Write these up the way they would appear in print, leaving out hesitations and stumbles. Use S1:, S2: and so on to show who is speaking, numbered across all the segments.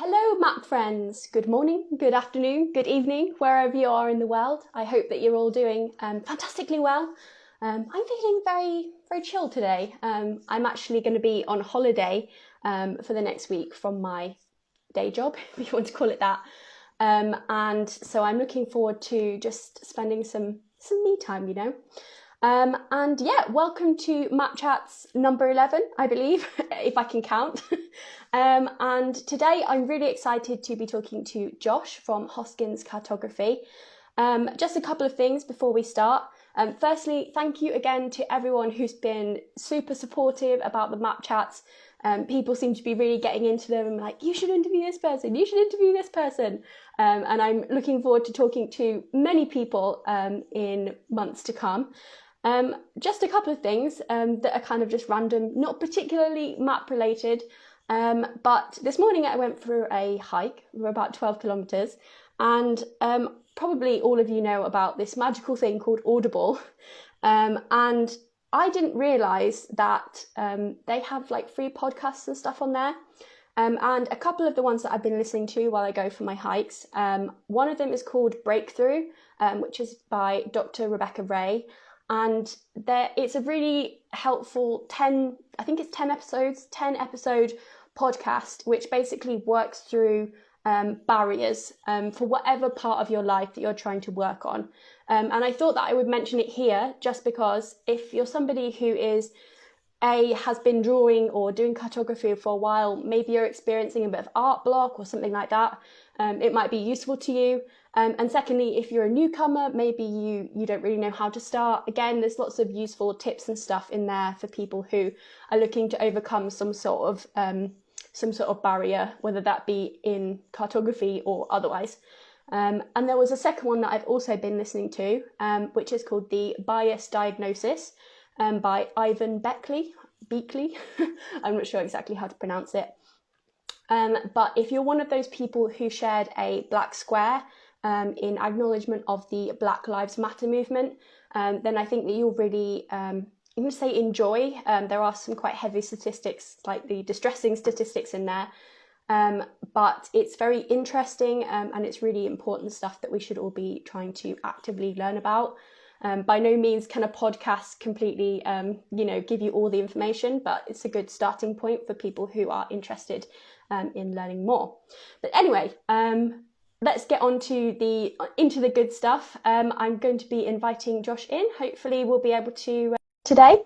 S1: Hello, map friends. Good morning, good afternoon, good evening, wherever you are in the world. I hope that you're all doing fantastically well. I'm feeling very chill today. I'm actually going to be on holiday for the next week from my day job, if you want to call it that. And so I'm looking forward to just spending some me time. And yeah, welcome to Map Chats number 11, I believe, if I can count. And today I'm really excited to be talking to Josh from Hoskins Cartography. Just a couple of things before we start. Firstly, thank you again to everyone who's been super supportive about the Map Chats. People seem to be really getting into them and like, you should interview this person, you should interview this person. And I'm looking forward to talking to many people in months to come. Just a couple of things that are kind of just random, not particularly map related. But this morning I went for a hike for about 12 kilometers, and probably all of you know about this magical thing called Audible. And I didn't realize that they have like free podcasts and stuff on there. And a couple of the ones that I've been listening to while I go for my hikes, one of them is called Breakthrough, which is by Dr. Rebecca Ray. And it's a really helpful 10 episode podcast, which basically works through barriers for whatever part of your life that you're trying to work on. And I thought that I would mention it here just because if you're somebody who has been drawing or doing cartography for a while, maybe you're experiencing a bit of art block or something like that, it might be useful to you. And secondly, if you're a newcomer, maybe you don't really know how to start. Again, there's lots of useful tips and stuff in there for people who are looking to overcome some sort of barrier, whether that be in cartography or otherwise. And there was a second one that I've also been listening to, which is called The Bias Diagnosis, by Ivan Beakley. I'm not sure exactly how to pronounce it. But if you're one of those people who shared a black square in acknowledgement of the Black Lives Matter movement, then I think that you'll really, I'm going to say enjoy. There are some quite heavy statistics, slightly distressing statistics in there. But it's very interesting and it's really important stuff that we should all be trying to actively learn about. By no means can a podcast completely, give you all the information, but it's a good starting point for people who are interested in learning more. But anyway, let's get on to into the good stuff. I'm going to be inviting Josh in. Hopefully we'll be able to today.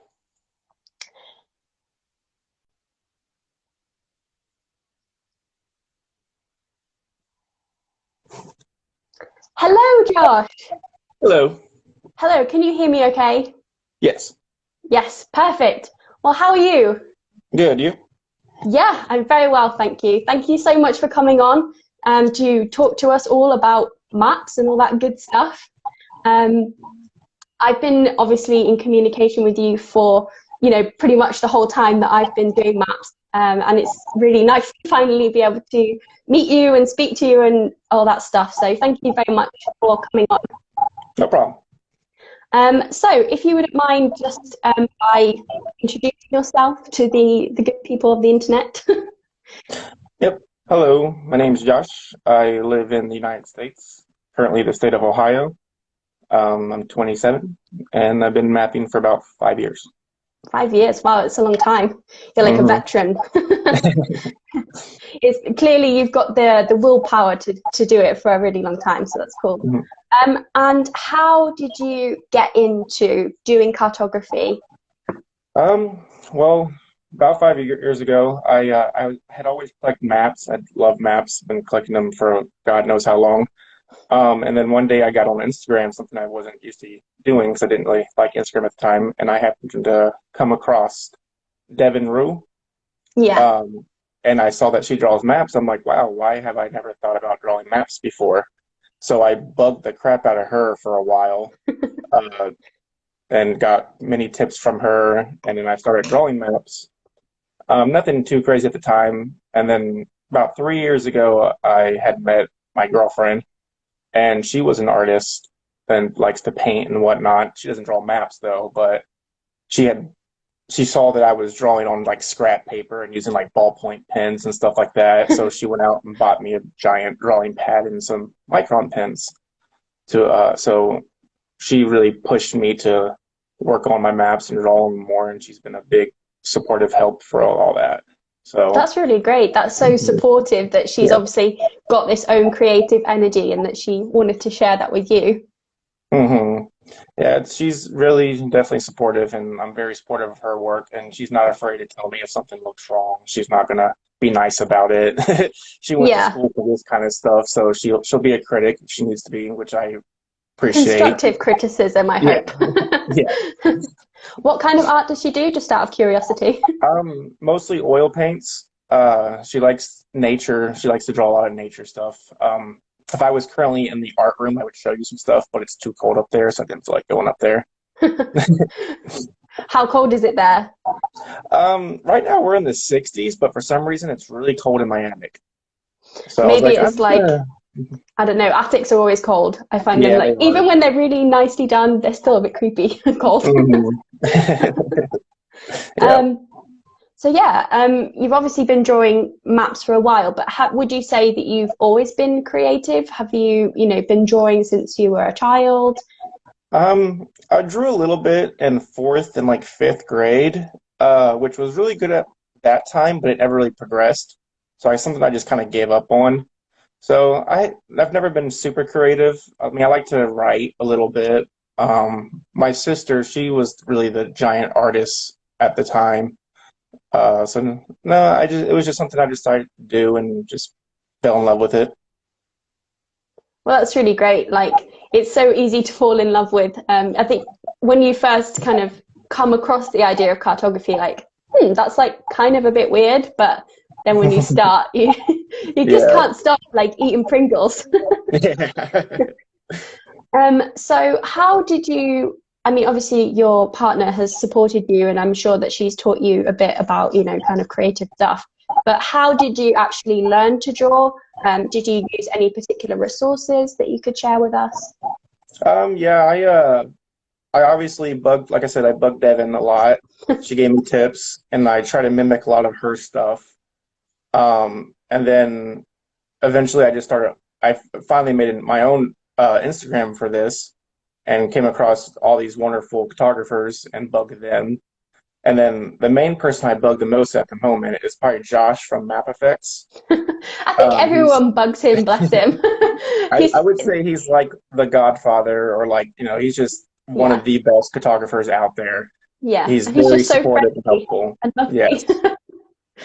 S1: Hello, Josh.
S2: Hello.
S1: Hello, can you hear me okay?
S2: Yes.
S1: Yes, perfect. Well, how are you?
S2: Good. You?
S1: Yeah, I'm very well, thank you. Thank you so much for coming on to talk to us all about maps and all that good stuff. I've been obviously in communication with you for, pretty much the whole time that I've been doing maps. And it's really nice to finally be able to meet you and speak to you and all that stuff. So thank you very much for coming on.
S2: No problem.
S1: So if you wouldn't mind just by introducing yourself to the good people of the internet.
S2: Yep. Hello. My name is Josh. I live in the United States, currently the state of Ohio. I'm 27, and I've been mapping for about 5 years.
S1: 5 years, wow, it's a long time. You're like a veteran. Clearly you've got the willpower to do it for a really long time, so that's cool. And how did you get into doing cartography?
S2: Well, about 5 years ago, I had always collected maps. I love maps. Been collecting them for God knows how long. And then one day I got on Instagram, something I wasn't used to doing because I didn't really like Instagram at the time, and I happened to come across Devin Rue.
S1: Yeah.
S2: And I saw that she draws maps. I'm like, wow, why have I never thought about drawing maps before? So I bugged the crap out of her for a while and got many tips from her, and then I started drawing maps. Nothing too crazy at the time. And then about 3 years ago, I had met my girlfriend, and she was an artist and likes to paint and whatnot. She doesn't draw maps though, but she had she saw that I was drawing on like scrap paper and using like ballpoint pens and stuff like that. So she went out and bought me a giant drawing pad and some micron pens to so she really pushed me to work on my maps and draw them more, and she's been a big supportive help for all that. So
S1: That's really great. That's so supportive that she's
S2: yeah.
S1: obviously got this own creative energy and that she wanted to share that with you.
S2: hmm Yeah, she's really definitely supportive, and I'm very supportive of her work. And she's not afraid to tell me if something looks wrong. She's not gonna be nice about it. She went to
S1: Yeah.
S2: school for this kind of stuff, so she'll be a critic if she needs to be, which I appreciate.
S1: Constructive criticism, I
S2: Yeah,
S1: hope.
S2: yeah.
S1: What kind of art does she do, just out of curiosity?
S2: Mostly oil paints. She likes nature. She likes to draw a lot of nature stuff. If I was currently in the art room, I would show you some stuff, but it's too cold up there, so I didn't feel like going up there.
S1: How cold is it there?
S2: Right now we're in the 60s, but for some reason it's really cold in my attic. So I was
S1: Maybe
S2: like,
S1: it's like, I don't know, attics are always cold. I find them
S2: yeah, they
S1: like,
S2: are.
S1: even when they're really nicely done, they're still a bit creepy and cold.
S2: Mhm. Yeah.
S1: So yeah, you've obviously been drawing maps for a while, but would you say that you've always been creative? Have you, been drawing since you were a child?
S2: I drew a little bit in fourth and like fifth grade, which was really good at that time, but it never really progressed. So something I just kind of gave up on. So I've never been super creative. I mean, I like to write a little bit. My sister, she was really the giant artist at the time. So no, it was just something I decided to do and just fell in love with it.
S1: Well, that's really great. Like, it's so easy to fall in love with. I think when you first kind of come across the idea of cartography, like, that's like kind of a bit weird, but then when you start, you just
S2: Yeah.
S1: can't stop like eating Pringles. So how did you, I mean, obviously your partner has supported you and I'm sure that she's taught you a bit about, kind of creative stuff, but how did you actually learn to draw? Did you use any particular resources that you could share with us?
S2: Yeah, I obviously bugged, like I said, I bugged Devin a lot. She gave me tips, and I try to mimic a lot of her stuff. And then eventually, I finally made my own Instagram for this, and came across all these wonderful photographers and bugged them. And then the main person I bug the most at the moment is probably Josh from Map Effects.
S1: I think
S2: He's
S1: everyone bugs him, bless him.
S2: I
S1: He's,
S2: would say he's like the Godfather, or like, he's just one of
S1: yeah,
S2: the best photographers out there.
S1: yeah.
S2: He's
S1: And he's
S2: very
S1: just so
S2: supportive and
S1: friendly
S2: helpful.
S1: and lovely.
S2: Yes.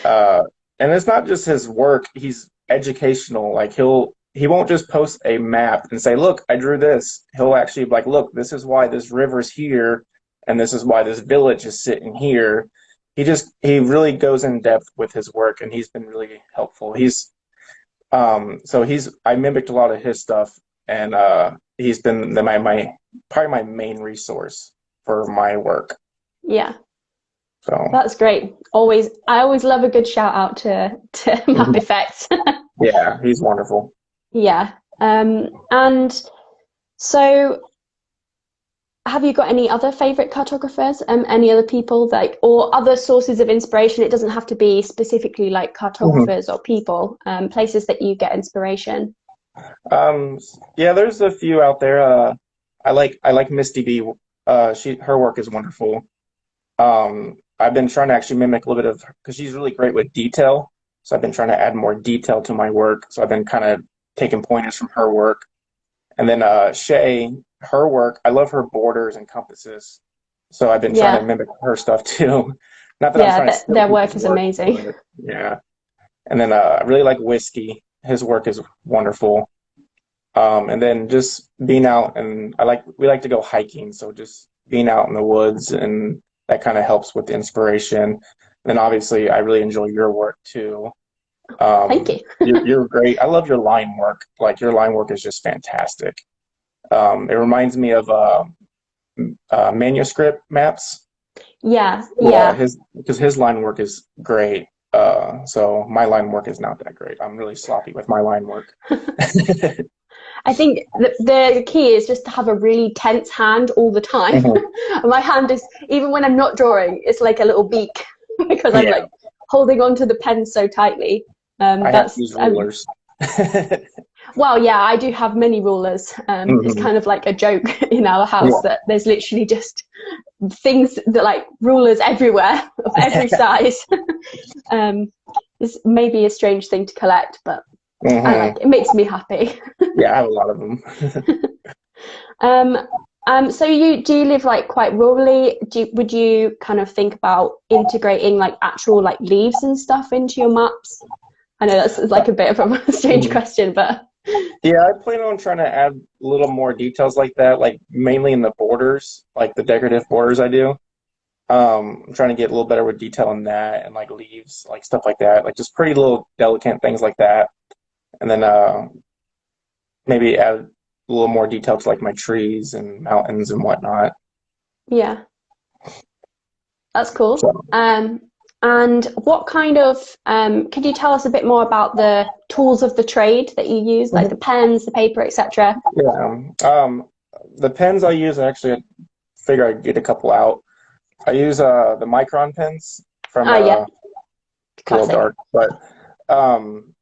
S2: Uh, and it's not just his work, he's educational. Like he won't just post a map and say, "Look, I drew this." He'll actually be like, "Look, this is why this river's here and this is why this village is sitting here." He really goes in depth with his work, and he's been really helpful. I mimicked a lot of his stuff, and he's been my probably my main resource for my work.
S1: Yeah.
S2: So
S1: That's great. I always love a good shout out to Map Effects.
S2: yeah, he's wonderful.
S1: Yeah. And so have you got any other favorite cartographers? Any other people or other sources of inspiration? It doesn't have to be specifically like
S2: Mhm.
S1: cartographers or people, places that you get inspiration.
S2: Um, yeah, there's a few out there. I like Misty B. Her work is wonderful. I've been trying to actually mimic a little bit of, because she's really great with detail. So I've been trying to add more detail to my work. So I've been kind of taking pointers from her work. And then Shay, her work, I love her borders and compasses. So I've been trying to
S1: Yeah.
S2: mimic her stuff too. Not that I'm
S1: Yeah.
S2: trying to steal
S1: Their
S2: people's
S1: work is
S2: work,
S1: amazing.
S2: but yeah. And then I really like Whiskey. His work is wonderful. And then just being out, and we like to go hiking, so just being out in the woods, and that kind of helps with the inspiration. And then obviously I really enjoy your work too.
S1: Thank you.
S2: You're great. I love your line work. Like, your line work is just fantastic. It reminds me of manuscript maps.
S1: Yeah.
S2: Yeah,
S1: Yeah.
S2: because his line work is great. So my line work is not that great. I'm really sloppy with my line work.
S1: I think the key is just to have a really tense hand all the time.
S2: Hmm.
S1: My hand is, even when I'm not drawing, it's like a little beak because I'm
S2: Yeah,
S1: like holding onto the pen so tightly.
S2: I have to
S1: That's
S2: use rulers.
S1: Well, yeah, I do have many rulers. It's
S2: Hmm.
S1: kind of like a joke in our house
S2: Yeah.
S1: that there's literally just things that like rulers everywhere of every size. um, it's maybe a strange thing to collect, but I like
S2: Hmm.
S1: it. It makes me happy.
S2: Yeah, I have a lot of them.
S1: Um, so do you live like quite rurally? Would you kind of think about integrating like actual like leaves and stuff into your maps? I know that's like a bit of a strange
S2: Mhm.
S1: question, but
S2: Yeah, I plan on trying to add a little more details like that, like mainly in the borders, like the decorative borders I do. I'm trying to get a little better with detail in that and like leaves, like stuff like that, like just pretty little delicate things like that. And then maybe add a little more detail to like my trees and mountains and whatnot.
S1: yeah. That's cool.
S2: So
S1: And what kind of, could you tell us a bit more about the tools of the trade that you use, like the
S2: mhm.
S1: pens, the paper, etc.?
S2: Yeah. The pens I use, actually, I figure I'd get a couple out. I use the Micron pens from
S1: Ah, yeah,
S2: it's a little
S1: classic.
S2: dark, but um,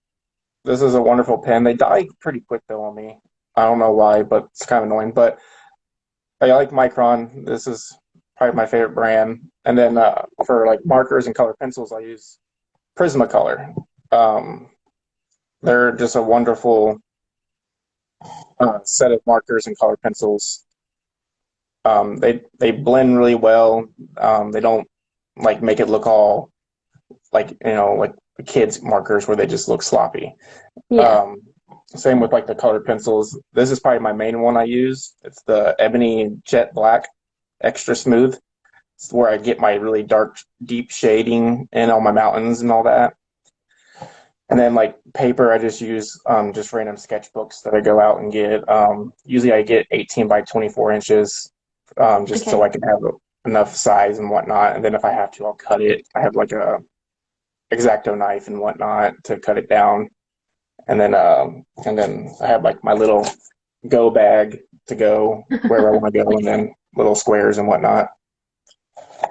S2: this is a wonderful pen. They die pretty quick though on me. I don't know why, but it's kind of annoying. But I like Micron. This is probably my favorite brand. And then for like markers and color pencils, I use Prismacolor. Um, they're just a wonderful set of markers and color pencils. They blend really well. They don't like make it look all like like the kids markers where they just look sloppy.
S1: Yeah.
S2: Um, Same with like the colored pencils. This is probably my main one I use. It's the Ebony Jet Black Extra Smooth. It's where I get my really dark, deep shading in all my mountains and all that. And then like paper, I just use just random sketchbooks that I go out and get. Usually I get 18 by 24 inches, just so
S1: Okay.
S2: I can have enough size and whatnot. And then if I have to, I'll cut it. I have like a X-Acto knife and whatnot to cut it down. And then I have like my little go bag to go wherever I want to go, and then little squares and whatnot.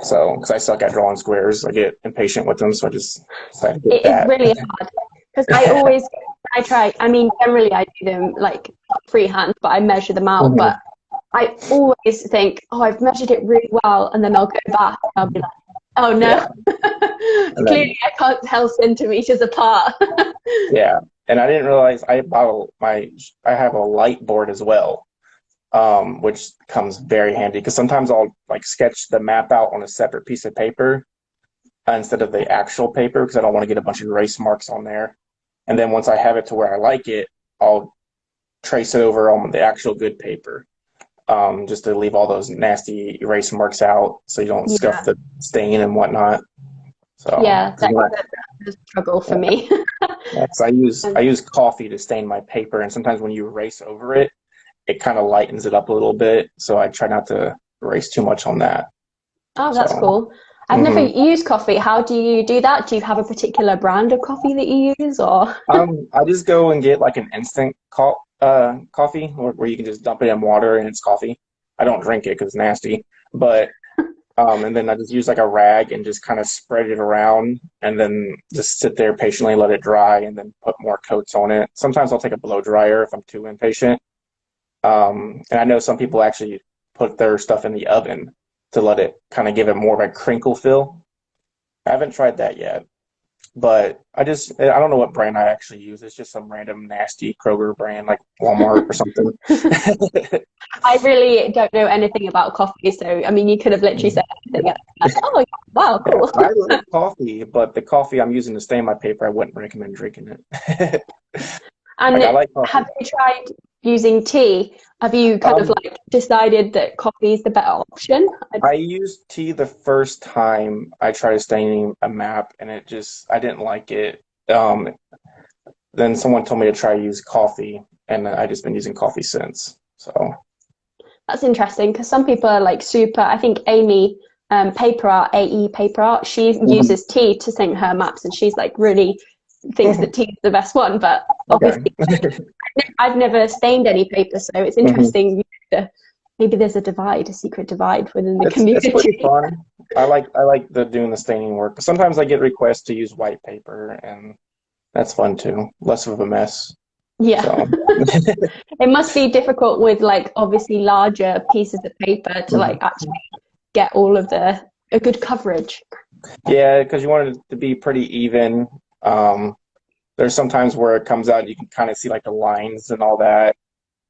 S2: So, because I suck at drawing squares, I get impatient with them, so I just decided to get
S1: It is
S2: that.
S1: really hard because I always, I try, I mean, generally I do them like freehand, but I measure them out.
S2: Mhm.
S1: But I always think, oh, I've measured it really well. And then I'll go back and I'll be like, oh no,
S2: Yeah, and then
S1: clearly I can't tell centimeters apart.
S2: yeah, and I didn't realize I have a light board as well, which comes very handy because sometimes I'll like sketch the map out on a separate piece of paper instead of the actual paper because I don't want to get a bunch of erase marks on there. And then once I have it to where I like it, I'll trace it over on the actual good paper, just to leave all those nasty erase marks out so you don't scuff
S1: Yeah.
S2: the stain and whatnot. So,
S1: Yeah, that's a struggle for
S2: yeah,
S1: me.
S2: yeah, 'cause I
S1: Um,
S2: use coffee to stain my paper, and sometimes when you erase over it, it kind of lightens it up a little bit. So I try not to erase too much on that.
S1: oh, that's
S2: So,
S1: cool. I've never
S2: mhm.
S1: used coffee. How do you do that? Do you have a particular brand of coffee that you use, or?
S2: I just go and get like an instant coffee where you can just dump it in water and it's coffee. I don't drink it because it's nasty, but and then I just use like a rag and just kind of spread it around and then just sit there patiently, let it dry, and then put more coats on it. Sometimes I'll take a blow dryer if I'm too impatient. And I know some people actually put their stuff in the oven to let it kind of give it more of a crinkle feel. I haven't tried that yet, but I don't know what brand I actually use. It's just some random nasty Kroger brand like Walmart or something.
S1: I really don't know anything about coffee, so I mean, you could have literally said anything. And I'd be like, oh, wow,
S2: Yeah,
S1: cool.
S2: I like coffee, but the coffee I'm using to stain my paper, I wouldn't recommend drinking it.
S1: And
S2: Like I like
S1: have
S2: coffee.
S1: you tried using tea? Have you kind of
S2: Um,
S1: like decided that coffee is the better option?
S2: I used tea the first time I tried staining a map, and I didn't like it. Then someone told me to try use coffee, and I just been using coffee since. So,
S1: That's interesting because some people are like super. I think Amy, paper art, AE paper art, she
S2: mhm.
S1: uses tea to sync her maps, and she's like really thinks that tea is the best one, but
S2: Okay.
S1: obviously I've never stained any paper, so it's interesting. Maybe there's a secret divide within the
S2: It's pretty
S1: community.
S2: fun. I like the doing the staining work. Sometimes I get requests to use white paper, and that's fun too. Less of a mess.
S1: Yeah.
S2: So
S1: It must be difficult with like obviously larger pieces of paper to like actually get all of a good coverage.
S2: yeah, because you want it to be pretty even. There's sometimes where it comes out, you can kind of see like the lines and all that,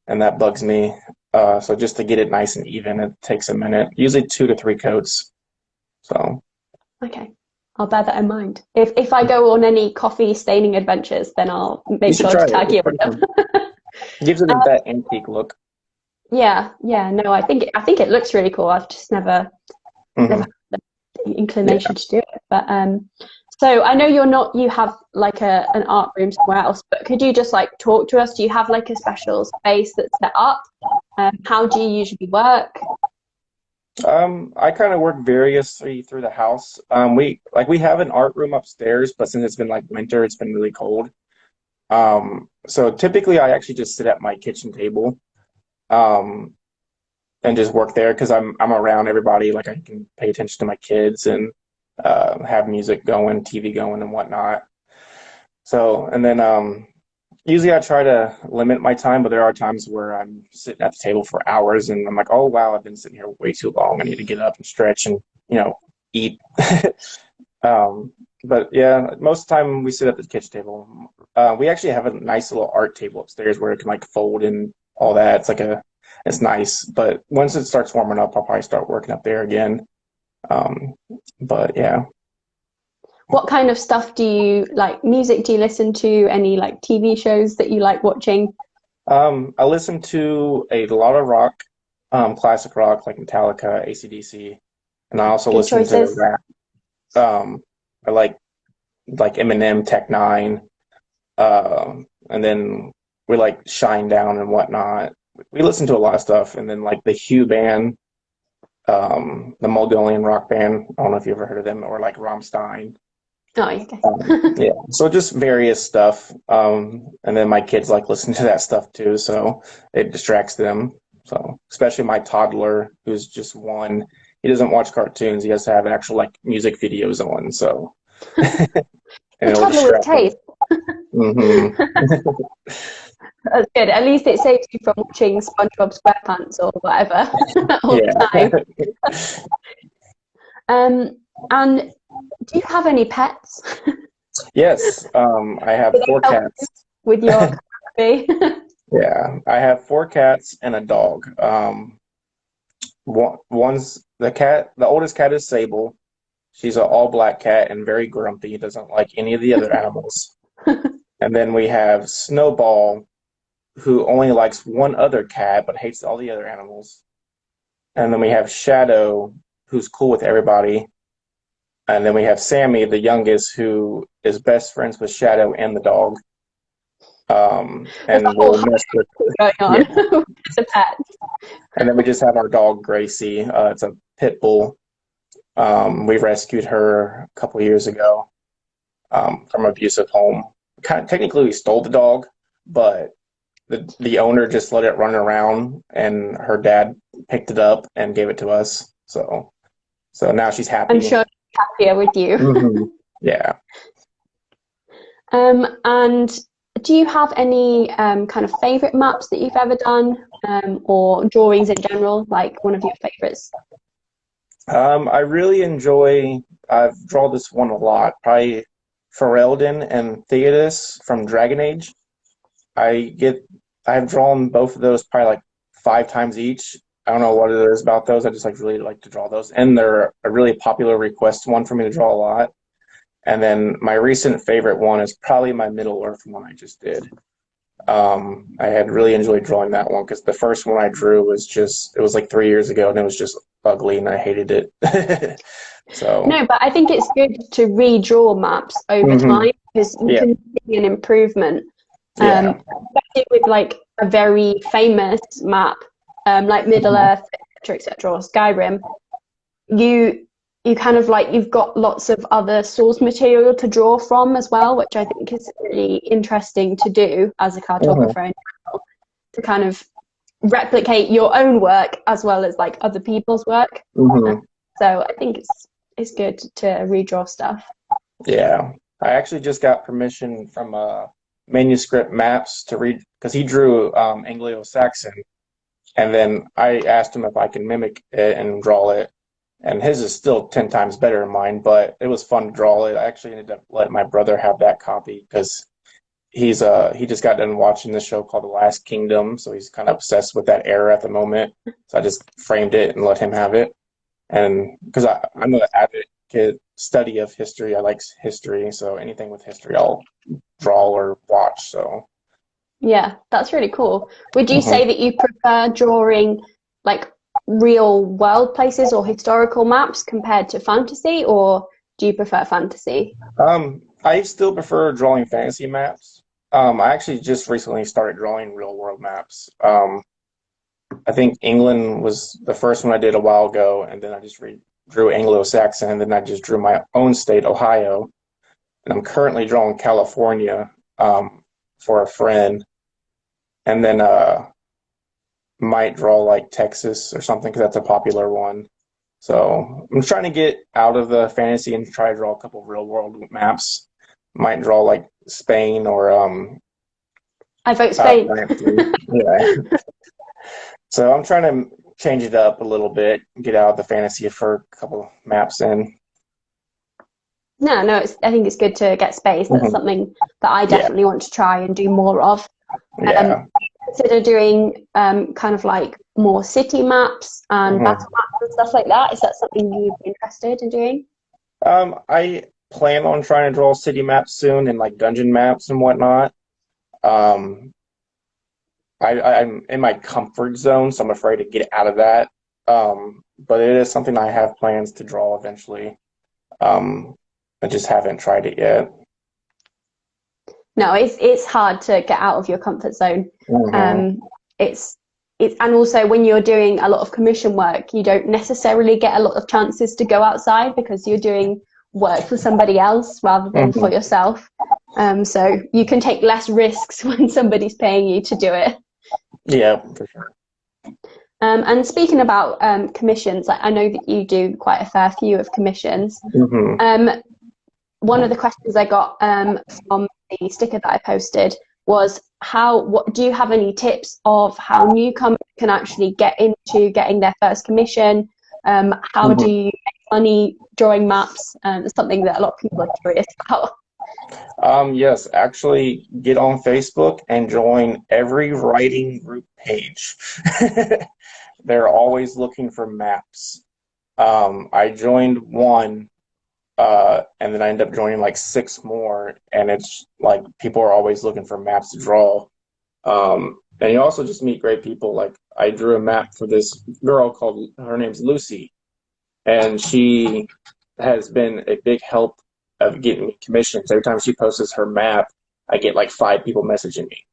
S2: and that bugs me. So just to get it nice and even, it takes a minute. Usually 2 to 3 coats. So
S1: Okay. I'll bear that in mind. If I go on any coffee staining adventures, then I'll
S2: you
S1: make
S2: should
S1: sure to
S2: try it.
S1: tag
S2: It's
S1: you with
S2: pretty
S1: them.
S2: fun. Gives it that antique look.
S1: Yeah, no, I think it looks really cool. I've just never
S2: Hmm.
S1: had the inclination to do it. But so I know you have like an art room somewhere else, but could you just like talk to us? Do you have like a special space that's set up? How do you usually work?
S2: I kind of work variously through the house. We have an art room upstairs, but since it's been like winter, it's been really cold. So typically I actually just sit at my kitchen table, um, and just work there because I'm around everybody. Like I can pay attention to my kids and have music going, TV going, and whatnot. So, and then usually I try to limit my time, but there are times where I'm sitting at the table for hours and I'm like, oh wow, I've been sitting here way too long. I need to get up and stretch and, eat. Um, but yeah, most of the time we sit at the kitchen table. We actually have a nice little art table upstairs where it can like fold and all that. It's nice. But once it starts warming up, I'll probably start working up there again. Um, but yeah.
S1: What kind of stuff do you like? Music do you listen to? Any like TV shows that you like watching?
S2: I listen to a lot of rock, classic rock like Metallica, AC/DC, and I also
S1: Good
S2: listen to
S1: choices.
S2: rap. I like Eminem, Tech Nine, and then we like Shine Down and whatnot. We listen to a lot of stuff, and then like the Hugh band, the Mongolian rock band. I don't know if you ever heard of them, or like Rammstein.
S1: Oh, okay.
S2: Yeah, so just various stuff. And then my kids like listen to that stuff too, so it distracts them. So especially my toddler, who's just 1, he doesn't watch cartoons. He has to have actual like music videos on, so and
S1: A
S2: it'll
S1: toddler with
S2: distract him.
S1: taste.
S2: Hmm.
S1: That's good. At least it saves you from watching SpongeBob SquarePants or whatever all
S2: Yeah.
S1: the time. And do you have any pets?
S2: Yes. I have
S1: Do they
S2: 4
S1: help
S2: cats.
S1: with your coffee?
S2: Yeah, I have 4 cats and a dog. One's the oldest cat is Sable. She's an all black cat and very grumpy, doesn't like any of the other animals. And then we have Snowball, who only likes one other cat but hates all the other animals. And then we have Shadow, who's cool with everybody. And then we have Sammy, the youngest, who is best friends with Shadow and the dog.
S1: There's a
S2: And
S1: whole
S2: we'll mess with,
S1: going on
S2: yeah.
S1: with the pets.
S2: And then we just have our dog Gracie. It's a pit bull. We rescued her a couple years ago, from an abusive home. Technically, we stole the dog, but the owner just let it run around, and her dad picked it up and gave it to us. So now she's
S1: I'm
S2: happy.
S1: sure she's happier with you.
S2: Hmm. Yeah.
S1: And do you have any kind of favorite maps that you've ever done, or drawings in general, like one of your favorites?
S2: I really enjoy. I've drawn this one a lot. Probably Ferelden and Theodos from Dragon Age. I get. I've drawn both of those probably like 5 times each. I don't know what it is about those. I just like really like to draw those, and they're a really popular request one for me to draw a lot. And then my recent favorite one is probably my Middle Earth one I just did. I had really enjoyed drawing that one because the first one I drew it was like 3 years ago and it was just ugly and I hated it. So,
S1: No, but I think it's good to redraw maps over
S2: mhm.
S1: time because you
S2: Yeah,
S1: can see an improvement,
S2: yeah.
S1: especially with like a very famous map, like Middle
S2: Mhm.
S1: Earth, etc., or Skyrim. You you kind of like, you've got lots of other source material to draw from as well, which I think is really interesting to do as a
S2: Mhm.
S1: cartographer, to kind of replicate your own work as well as like other people's work.
S2: Mhm.
S1: So I think it's good to redraw stuff.
S2: Yeah. I actually just got permission from Manuscript Maps to read because he drew Anglo-Saxon, and then I asked him if I can mimic it and draw it. And his is still 10 times better than mine, but it was fun to draw it. I actually ended up letting my brother have that copy because he just got done watching this show called The Last Kingdom, so he's kind of obsessed with that era at the moment. So I just framed it and let him have it. And because I'm an advocate study of history, I like history, so anything with history I'll draw or watch. So
S1: Yeah, that's really cool. Would you
S2: mhm.
S1: say that you prefer drawing like real world places or historical maps compared to fantasy, or do you prefer fantasy?
S2: I still prefer drawing fantasy maps. I actually just recently started drawing real world maps. I think England was the first one I did a while ago, and then I just drew Anglo-Saxon, and then I just drew my own state, Ohio, and I'm currently drawing California for a friend, and then might draw like Texas or something because that's a popular one. So I'm trying to get out of the fantasy and try to draw a couple of real world maps. Might draw like Spain or
S1: I vote Spain.
S2: France. Yeah. So I'm trying to change it up a little bit, get out of the fantasy for a couple maps in.
S1: No, I think it's good to get space. That's
S2: Mhm.
S1: something that I
S2: Yeah,
S1: definitely want to try and do more of. Um,
S2: yeah.
S1: Consider doing kind of like more city maps and
S2: Mhm.
S1: battle maps and stuff like that. Is that something you'd be interested in doing?
S2: I plan on trying to draw city maps soon and like dungeon maps and whatnot. Um, I'm in my comfort zone, so I'm afraid to get out of that. But it is something I have plans to draw eventually. Um, I just haven't tried it yet.
S1: No, it's hard to get out of your comfort zone.
S2: Hmm.
S1: Um, it's and also when you're doing a lot of commission work, you don't necessarily get a lot of chances to go outside because you're doing work for somebody else rather than for
S2: Hmm.
S1: yourself. So you can take less risks when somebody's paying you to do it.
S2: Yeah, for sure.
S1: And speaking about commissions, I know that you do quite a fair few of commissions.
S2: Hmm.
S1: Um, One of the questions I got from the sticker that I posted was what do you have any tips of how newcomers can actually get into getting their first commission? How do
S2: Hmm.
S1: you make money drawing maps? It's something that a lot of people are curious about.
S2: Yes, actually get on Facebook and join every writing group page. They're always looking for maps. I joined one, and then I ended up joining like six more, and it's like people are always looking for maps to draw. And you also just meet great people. Like I drew a map for this girl called her name's Lucy, and she has been a big help of getting me commissions. Every time she posts her map, I get like five people messaging me.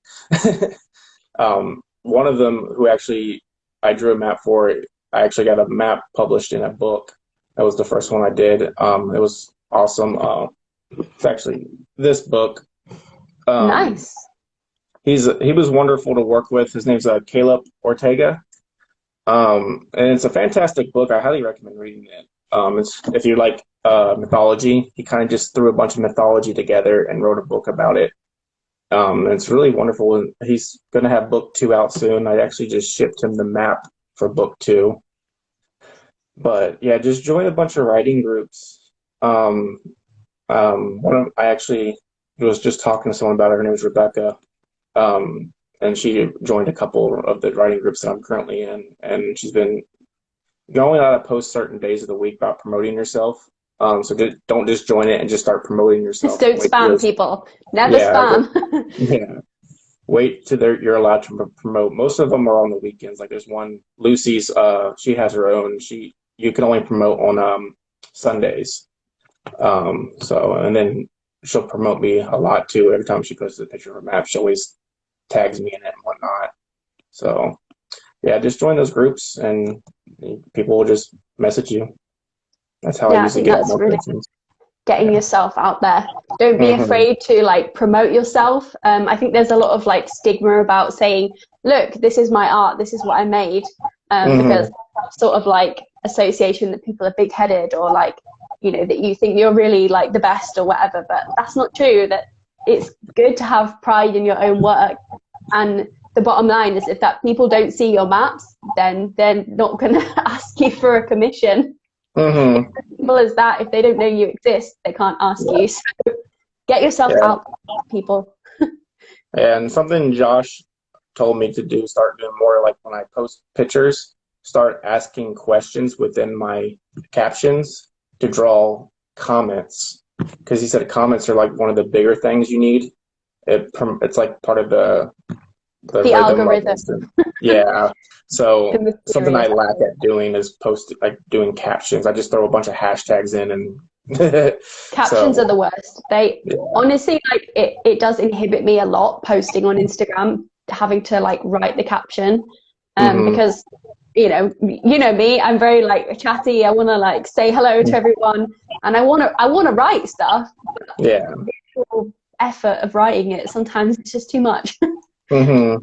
S2: One of them who actually I drew a map for, I actually got a map published in a book. That was the first one I did. It was awesome. It's actually this book. Um,
S1: Nice.
S2: he was wonderful to work with. His name's Caleb Ortega. And it's a fantastic book. I highly recommend reading it. It's if you like mythology, he kind of just threw a bunch of mythology together and wrote a book about it. And it's really wonderful. And he's going to have book two out soon. I actually just shipped him the map for book two. But yeah, just join a bunch of writing groups. Um, I actually was just talking to someone about her. Her name is Rebecca. And she joined a couple of the writing groups that I'm currently in, and she's been you're only allowed to post certain days of the week about promoting yourself. So don't just join it and just start promoting
S1: Just
S2: yourself.
S1: don't
S2: Wait till
S1: spam
S2: there's
S1: people. Never
S2: yeah,
S1: spam.
S2: yeah. Wait till you're allowed to promote. Most of them are on the weekends. Like there's one Lucy's. She has her own. You can only promote on Sundays. So and then she'll promote me a lot too. Every time she posts a picture of her map, she always tags me in it and whatnot. So yeah, just join those groups and people will just message you. That's how I
S1: Yeah, I
S2: usually
S1: think
S2: get all
S1: that's
S2: my
S1: really
S2: questions.
S1: getting
S2: Yeah.
S1: yourself out there. Don't be
S2: Hmm.
S1: afraid to like promote yourself. I think there's a lot of like stigma about saying, look, this is my art, this is what I made, because
S2: Hmm.
S1: sort of like association that people are big headed, or like, that you think you're really like the best or whatever, but that's not true. That it's good to have pride in your own work. And the bottom line is, if that people don't see your maps, then they're not going to ask you for a commission. It's
S2: Hmm.
S1: as simple as that. If they don't know you exist, they can't ask
S2: Yeah.
S1: you. So get yourself
S2: Yeah.
S1: out there, people.
S2: And something Josh told me to do, start doing more like when I post pictures, start asking questions within my captions to draw comments. Because he said comments are like one of the bigger things you need. It's like part of the
S1: The
S2: rhythm of
S1: algorithm,
S2: instant. Yeah.
S1: the
S2: So something I
S1: mysterious
S2: lack
S1: algorithm.
S2: at doing is post like doing captions. I just throw a bunch of hashtags in and
S1: Captions are
S2: so
S1: the worst. They
S2: yeah.
S1: honestly, like, it does inhibit me a lot posting on Instagram, having to like write the caption,
S2: Hmm.
S1: because you know me, I'm very like chatty. I want to like say hello to everyone, and I want to write stuff.
S2: Yeah.
S1: The actual effort of writing it, sometimes it's just too much.
S2: Hmm.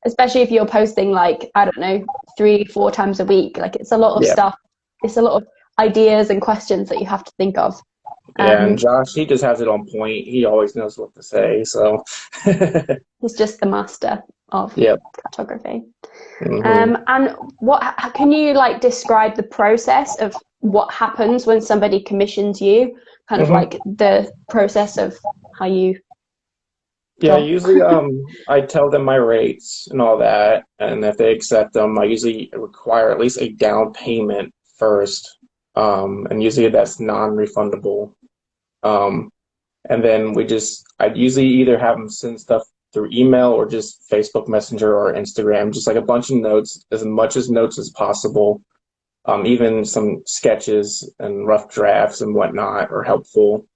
S1: Especially if you're posting like, I don't know, 3-4 times a week. Like, it's a lot of
S2: Yeah.
S1: stuff. It's a lot of ideas and questions that you have to think of.
S2: Yeah. And
S1: um
S2: Josh, he just has it on point. He always knows what to say. So
S1: he's just the master of
S2: yep.
S1: cartography.
S2: Hmm.
S1: And can you like describe the process of what happens when somebody commissions you, kind of
S2: Hmm.
S1: like the process of how you
S2: Yeah,
S1: draw?
S2: usually I tell them my rates and all that, and if they accept them, I usually require at least a down payment first. And usually that's non-refundable. Um, and then I'd usually either have them send stuff through email or just Facebook Messenger or Instagram, just like a bunch of notes, as much as notes as possible. Even some sketches and rough drafts and whatnot are helpful.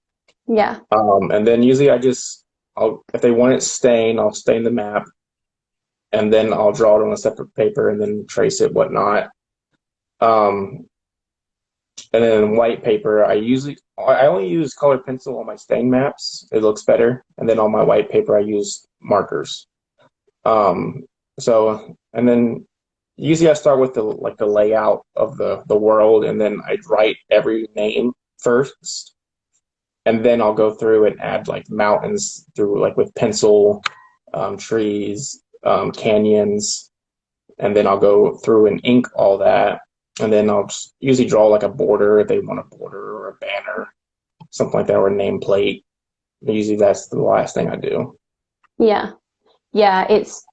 S1: Yeah.
S2: And then usually if they want it stained, I'll stain the map and then I'll draw it on a separate paper and then trace it, whatnot. Um, and then white paper, I only use colored pencil on my stain maps. It looks better. And then on my white paper, I use markers. Um, and then usually I start with the layout of the world, and then I write every name first, and then I'll go through and add like mountains through like with pencil, trees, canyons, and then I'll go through and ink all that, and then I'll just usually draw like a border if they want a border or a banner, something like that, or a nameplate. Usually that's the last thing I do.
S1: Yeah. Yeah, it's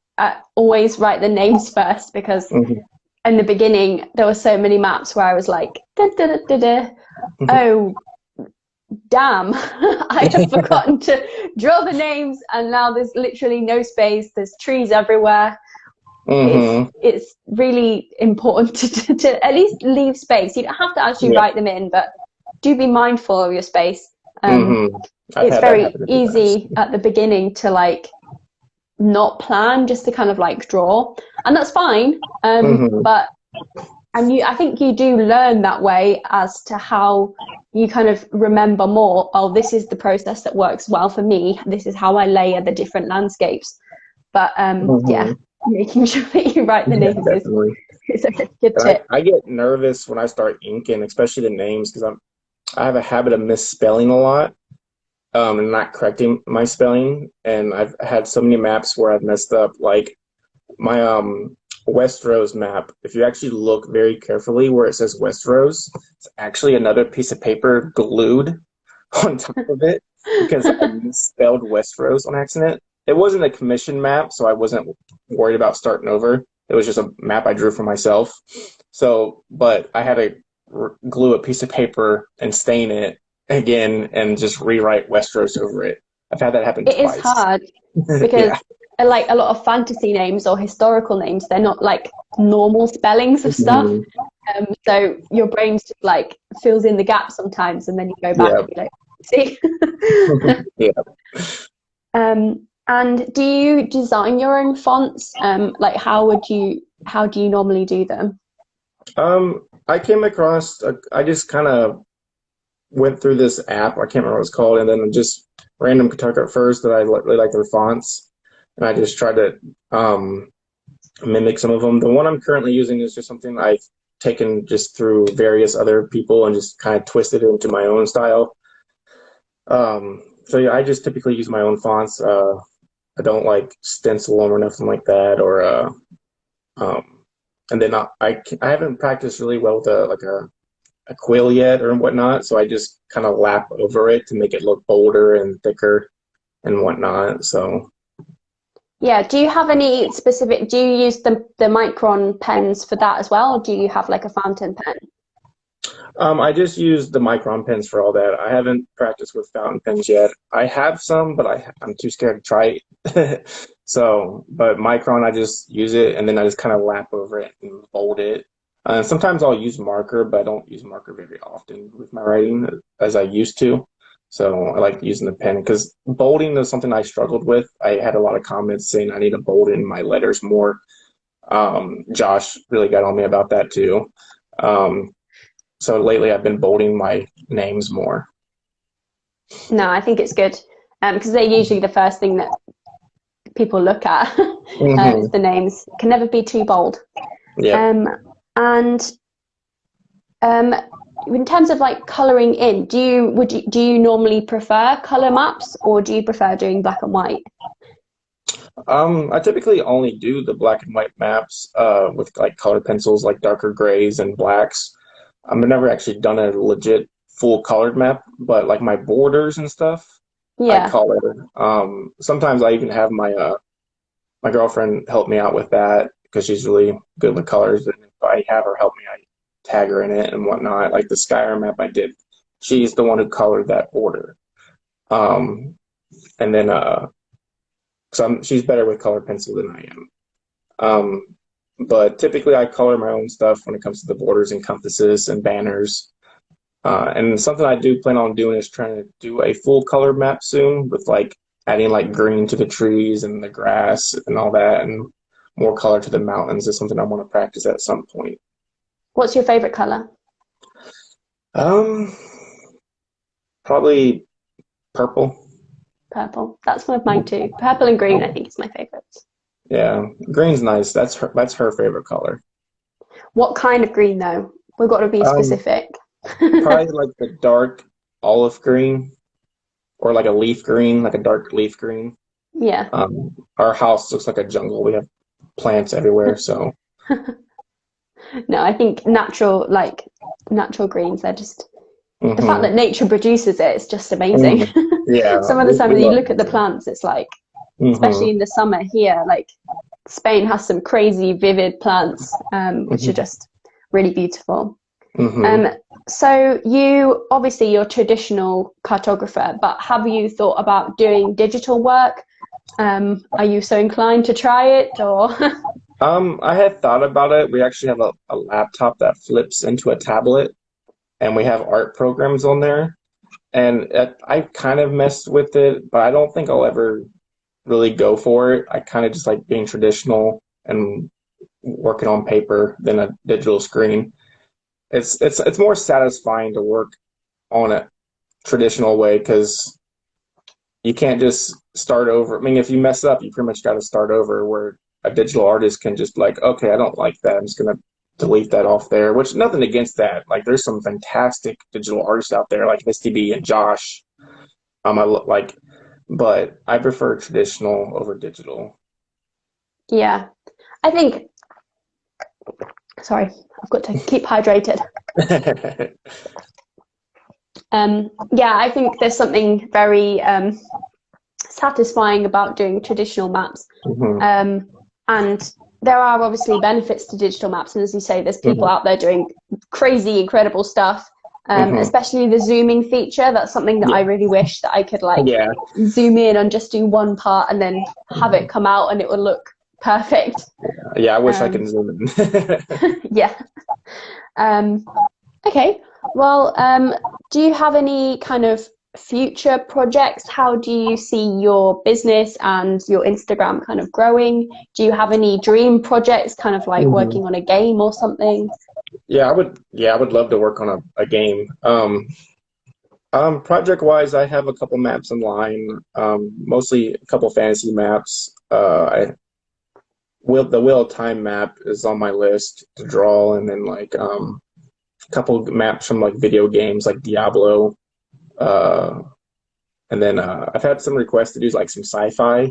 S1: always write the names first, because
S2: Hmm.
S1: in the beginning there were so many maps where I was like, da, da, da, da, da. Oh damn, I have forgotten to draw the names, and now there's literally no space. There's trees everywhere. it's
S2: Hmm.
S1: it's really important to at least leave space. You don't have to actually
S2: Yeah.
S1: write them in, but do be mindful of your space.
S2: Hmm. I've
S1: It's
S2: had that
S1: very
S2: happen a few times.
S1: easy at the beginning to like not plan, just to kind of like draw, and that's fine.
S2: Hmm.
S1: But I think you do learn that way, as to how you kind of remember more. Oh, this is the process that works well for me. This is how I layer the different landscapes. But yeah,
S2: Hmm.
S1: making sure that you write the
S2: Yeah,
S1: names
S2: definitely.
S1: is a good
S2: And
S1: tip.
S2: I get nervous when I start inking, especially the names, because I have a habit of misspelling a lot, and not correcting my spelling. And I've had so many maps where I've messed up, like my Westeros map. If you actually look very carefully where it says Westeros, it's actually another piece of paper glued on top of it because I misspelled Westeros on accident. It wasn't a commission map, so I wasn't worried about starting over. It was just a map I drew for myself. So, but I had to glue a piece of paper and stain it again and just rewrite Westeros over it. I've had that happen
S1: It is
S2: twice.
S1: hard,
S2: Yeah.
S1: because like a lot of fantasy names or historical names, they're not like normal spellings of stuff.
S2: Mhm.
S1: So your brain just like fills in the gaps sometimes, and then you go back
S2: Yeah.
S1: and be like, see.
S2: Yeah.
S1: And do you design your own fonts? Like, how do you normally do them?
S2: I came across, I just kind of went through this app. I can't remember what it's called, and then just random cartographers that I really like their fonts, and I just tried to mimic some of them. The one I'm currently using is just something I've taken just through various other people and just kind of twisted it into my own style. So yeah, I just typically use my own fonts. I don't like stencil them or nothing like that, or um, and then I haven't practiced really well with a quill yet or whatnot, so I just kind of lap over it to make it look bolder and thicker and whatnot. So
S1: Yeah, do you have any specific, do you use the micron pens for that as well, or do you have like a fountain pen?
S2: I just use the micron pens for all that. I haven't practiced with fountain pens yet. I have some, but I'm too scared to try it. So, but micron, I just use it and then I just kind of lap over it and bold it. Sometimes I'll use marker, but I don't use marker very often with my writing as I used to. So I like using the pen because bolding is something I struggled with. I had a lot of comments saying I need to bolden my letters more. Josh really got on me about that too. Um, so lately I've been bolding my names more.
S1: No, I think it's good because they're usually the first thing that people look at.
S2: Hmm.
S1: Is the names can never be too bold.
S2: Yep.
S1: And in terms of like coloring in, do you normally prefer color maps or do you prefer doing black and white?
S2: I typically only do the black and white maps with like colored pencils, like darker grays and blacks. I've never actually done a legit full colored map, but like my borders and stuff, I
S1: Yeah.
S2: color. Sometimes I even have my girlfriend help me out with that because she's really good with colors. And if I have her help me, I tag her in it and whatnot. Like the Skyrim map I did, she's the one who colored that border. Um, and then she's better with colored pencil than I am. Um, but typically I color my own stuff when it comes to the borders and compasses and banners. And something I do plan on doing is trying to do a full color map soon with like adding like green to the trees and the grass and all that and more color to the mountains is something I want to practice at some point.
S1: What's your favorite color?
S2: Um, Probably purple.
S1: Purple. That's one of mine too. Purple and green, I think, is my favorites.
S2: Yeah, green's nice. That's her favorite color.
S1: What kind of green though? We've got to be
S2: Um,
S1: specific.
S2: Probably like the dark olive green or like a leaf green, like a dark leaf green.
S1: Yeah.
S2: Our house looks like a jungle. We have plants everywhere, so
S1: No, I think natural greens, they're just the fact
S2: hmm
S1: that nature produces it is just amazing.
S2: hmm yeah,
S1: Some of the time
S2: we
S1: that you
S2: love
S1: look at the
S2: nature.
S1: plants, it's like,
S2: Hmm
S1: especially in the summer here, like Spain has some crazy vivid plants, which are
S2: hmm
S1: just really beautiful.
S2: hmm
S1: Um, so obviously you're a traditional cartographer, but have you thought about doing digital work? Are you so inclined to try it or?
S2: I had thought about it. We actually have a laptop that flips into a tablet, and we have art programs on there. And I kind of messed with it, but I don't think I'll ever really go for it. I kind of just like being traditional and working on paper than a digital screen. It's more satisfying to work on a traditional way because you can't just start over. I mean, if you mess up, you pretty much got to start over. Where a digital artist can just be like, okay, I don't like that. I'm just gonna delete that off there. Which nothing against that. Like, there's some fantastic digital artists out there, like Misty B and Josh. Like, but I prefer traditional over digital.
S1: Yeah, I think, sorry, I've got to keep hydrated. Yeah, I think there's something very satisfying about doing traditional maps.
S2: Hmm
S1: And there are obviously benefits to digital maps. And as you say, there's people
S2: hmm
S1: out there doing crazy, incredible stuff,
S2: hmm
S1: especially the zooming feature. That's something that I
S2: Yeah,
S1: really wish that I could like
S2: yeah.
S1: zoom in and just do one part and then have it
S2: Mhm.
S1: come out and it would look perfect.
S2: Yeah, I wish I
S1: Um,
S2: could zoom in.
S1: yeah. Um, okay. Well, do you have any kind of future projects? How do you see your business and your Instagram kind of growing? Do you have any dream projects, kind of like
S2: Mhm.
S1: working on a game or something?
S2: Yeah, I would. Yeah, I would love to work on a game. Project wise, I have a couple maps in line. Mostly a couple fantasy maps. The Wheel of Time map is on my list to draw, and then like a couple maps from like video games like Diablo. Uh, and then I've had some requests to do like some sci-fi,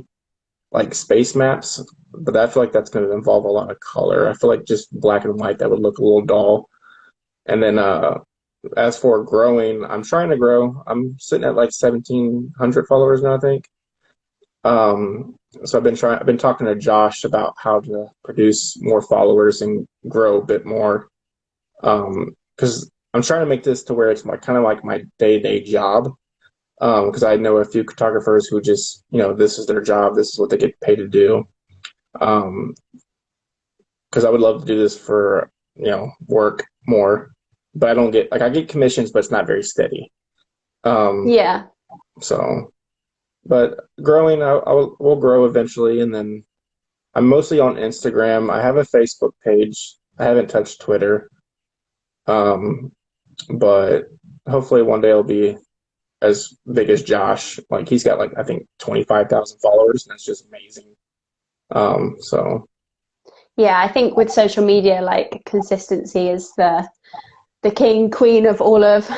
S2: like space maps, but I feel like that's going to involve a lot of color. I feel like just black and white that would look a little dull. And then as for growing, I'm trying to grow. I'm sitting at like 1,700 followers now, I think. So I've been talking to Josh about how to produce more followers and grow a bit more. Because I'm trying to make this to where it's like kind of like my day-to-day job. Because I know a few cartographers who just, this is their job, this is what they get paid to do. Um, because I would love to do this for, work more, but I don't get like I get commissions, but it's not very steady. Um,
S1: Yeah.
S2: so, but growing, we'll grow eventually, and then I'm mostly on Instagram. I have a Facebook page. I haven't touched Twitter, um, but hopefully one day it'll be as big as Josh. Like he's got like I think 25,000 followers, and that's just amazing. So
S1: Yeah, I think with social media, like consistency is the king, queen of all of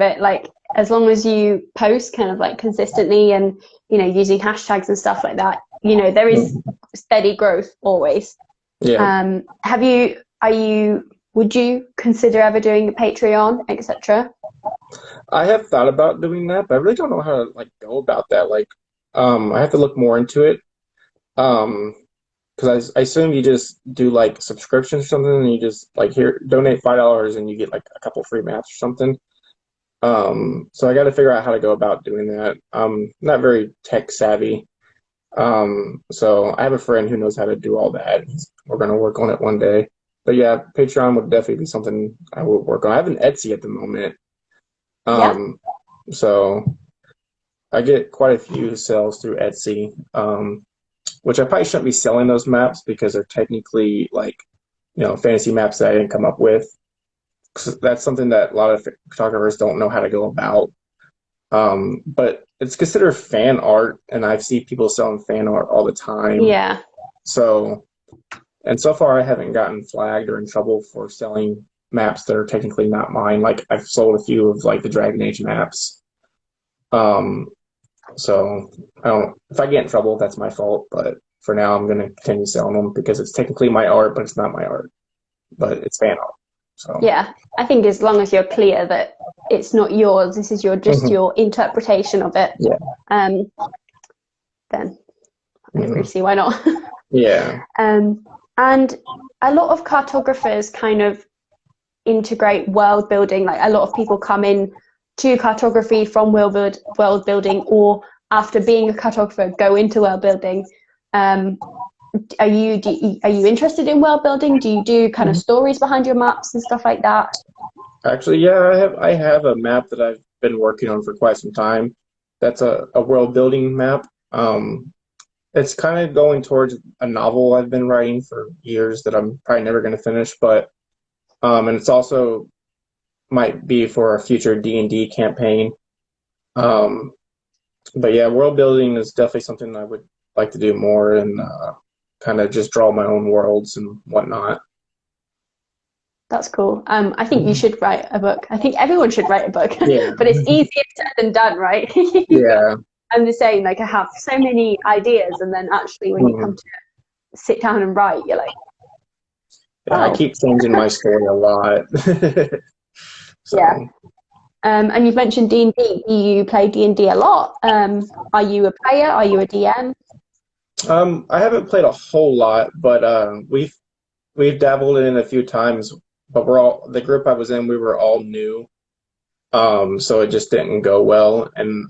S1: it. Like as long as you post kind of like consistently and using hashtags and stuff like that, there is steady growth always.
S2: yeah,
S1: Have you are you would you consider ever doing a Patreon, etc.?
S2: I have thought about doing that, but I really don't know how to like go about that. Like, I have to look more into it. Um, because I assume you just do like subscriptions or something, and you just like here donate $5 and you get like a couple free maps or something. So I got to figure out how to go about doing that. Not very tech savvy. So I have a friend who knows how to do all that. We're gonna work on it one day. But yeah, Patreon would definitely be something I would work on. I have an Etsy at the moment.
S1: Yeah.
S2: Um, so I get quite a few sales through Etsy. Which I probably shouldn't be selling those maps because they're technically like, fantasy maps that I didn't come up with. 'Cause that's something that a lot of photographers don't know how to go about. But it's considered fan art, and I see people selling fan art all the time.
S1: Yeah.
S2: So, and so far I haven't gotten flagged or in trouble for selling maps that are technically not mine. Like I've sold a few of like the Dragon Age maps. Um, So I don't. If I get in trouble, that's my fault. But for now, I'm gonna continue selling them because it's technically my art, but it's not my art. But it's fan art. So
S1: Yeah. I think as long as you're clear that it's not yours, this is just
S2: mhm.
S1: your interpretation of it,
S2: Yeah,
S1: um, then I don't really
S2: mhm.
S1: see why not.
S2: Yeah,
S1: And a lot of cartographers kind of integrate world building. Like a lot of people come in to cartography from world building, or after being a cartographer, go into world building. Um, are you interested in world building? Do you do kind of
S2: Mhm.
S1: stories behind your maps and stuff like that?
S2: Actually, yeah, I have a map that I've been working on for quite some time. That's a world building map. It's kind of going towards a novel I've been writing for years that I'm probably never going to finish, but and it's also might be for a future D&D campaign. Um, but yeah, world building is definitely something I would like to do more and kind of just draw my own worlds and whatnot.
S1: That's cool. I think you
S2: Mhm.
S1: should write a book. I think everyone should write a book,
S2: Yeah,
S1: but it's easier said than done, right?
S2: yeah.
S1: I'm the same. Like I have so many ideas, and then actually, when you come
S2: Mhm.
S1: to sit down and write, you're like,
S2: Yeah, I
S1: wow,
S2: keep changing my story a lot.
S1: yeah.
S2: So,
S1: And you've mentioned D&D. You play D&D a lot. Are you a player? Are you a DM?
S2: I haven't played a whole lot, but we've dabbled in it a few times. But the group I was in, we were all new. So it just didn't go well. And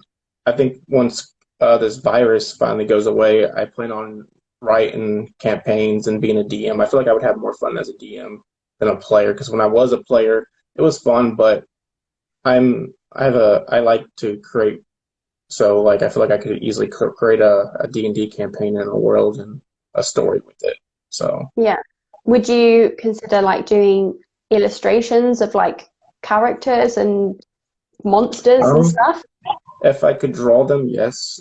S2: I think once this virus finally goes away, I plan on writing campaigns and being a DM. I feel like I would have more fun as a DM than a player because when I was a player, it was fun, but I like to create. So like I feel like I could easily create a D&D campaign in a world and a story with it. So
S1: Yeah. Would you consider like doing illustrations of like characters and monsters and
S2: Um,
S1: stuff?
S2: if I could draw them, yes.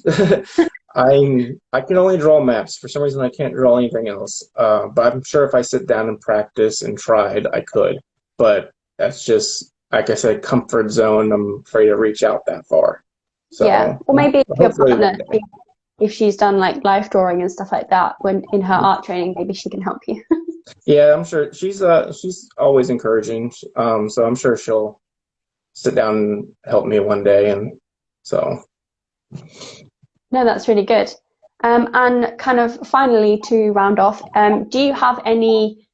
S2: I can only draw maps. For some reason, I can't draw anything else. But I'm sure if I sit down and practice and tried, I could. But that's just, like I said, comfort zone. I'm afraid to reach out that far.
S1: Yeah.
S2: So
S1: Or maybe if your
S2: hopefully
S1: partner,
S2: one day.
S1: if she's done like life drawing and stuff like that when in her art training, maybe she can help you.
S2: Yeah, I'm sure she's always encouraging. So I'm sure she'll sit down and help me one day. And so,
S1: No, that's really good. And kind of finally to round off, do you have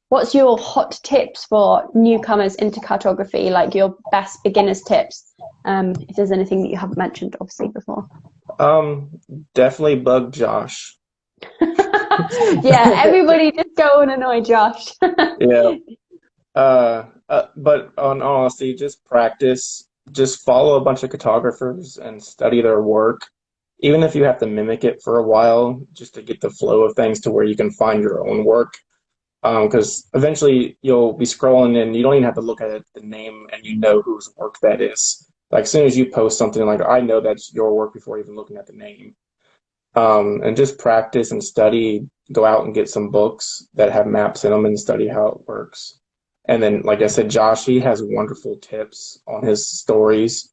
S1: what's your hot tips for newcomers into cartography, like your best beginners tips? If there's anything that you haven't mentioned, obviously, before.
S2: um, definitely bug Josh.
S1: Yeah, everybody just go and annoy Josh.
S2: Yeah. But on honesty, just practice. Just follow a bunch of cartographers and study their work. Even if you have to mimic it for a while, just to get the flow of things to where you can find your own work. Because eventually you'll be scrolling and you don't even have to look at it, the name, and you know whose work that is. Like as soon as you post something, like I know that's your work before even looking at the name. And just practice and study. Go out and get some books that have maps in them and study how it works. And then, like I said, Josh, he has wonderful tips on his stories,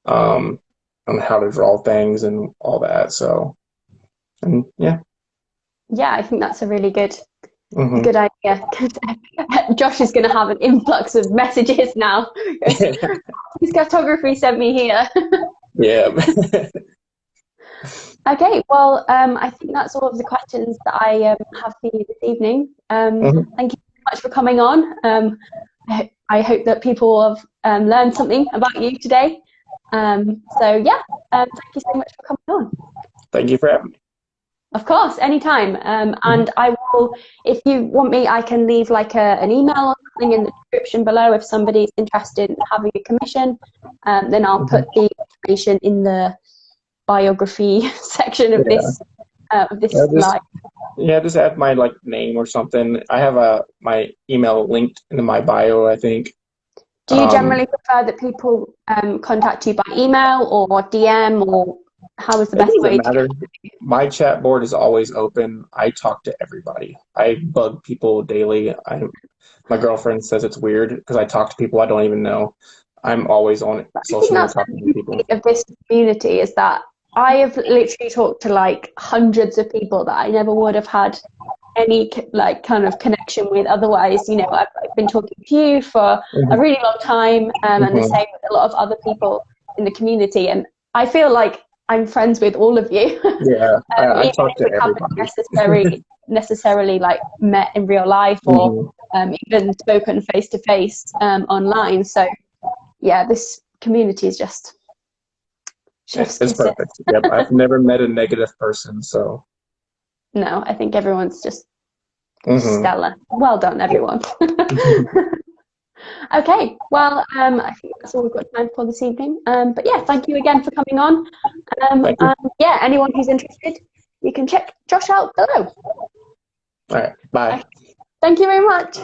S2: um, on how to draw things and all that. So, and yeah.
S1: Yeah, I think that's a really
S2: Hmm.
S1: good idea. Josh is going to have an influx of messages now. His cartography sent me here.
S2: Yeah.
S1: Okay, well, I think that's all of the questions that I have for you this evening.
S2: Mhm.
S1: Thank you so much for coming on. I hope that people have learned something about you today. So yeah, thank you so much for coming on.
S2: Thank you for having me.
S1: Of course, anytime.
S2: Mhm.
S1: And I will, if you want me, I can leave like an email or something in the description below if somebody's interested in having a commission. Then I'll
S2: Mhm.
S1: put the information in the biography section of
S2: Yeah.
S1: this
S2: Yeah, just
S1: slide.
S2: yeah, just add my like name or something. I have my email linked into my bio, I think.
S1: Do you
S2: Um,
S1: generally prefer that people contact you by email or DM, or how is the
S2: it
S1: best way
S2: doesn't
S1: to get?
S2: matter. My chat board is always open. I talk to everybody. I bug people daily. My girlfriend says it's weird because I talk to people I don't even know. I'm always on
S1: I think
S2: social media
S1: that's the
S2: talking to people.
S1: beauty of this community is that I have literally talked to like hundreds of people that I never would have had any like kind of connection with otherwise. You know, I've been talking to you for a
S2: Hmm.
S1: really long time, and the
S2: Hmm.
S1: same with a lot of other people in the community. And I feel like I'm friends with all of you,
S2: Yeah, I
S1: even
S2: talk
S1: if
S2: to
S1: we haven't
S2: everybody.
S1: necessarily like met in real life or
S2: Hmm.
S1: even spoken face to face online. So yeah, this community is just chef's
S2: It's
S1: kisses.
S2: perfect. Yep, I've never met a negative person, so.
S1: No, I think everyone's just
S2: Hmm.
S1: stellar. Well done, everyone. Okay, well, I think that's all we've got time for this evening. But yeah, thank you again for coming on.
S2: Thank you.
S1: And yeah, anyone who's interested, you can check Josh out below.
S2: All right, bye.
S1: Okay, thank you very much.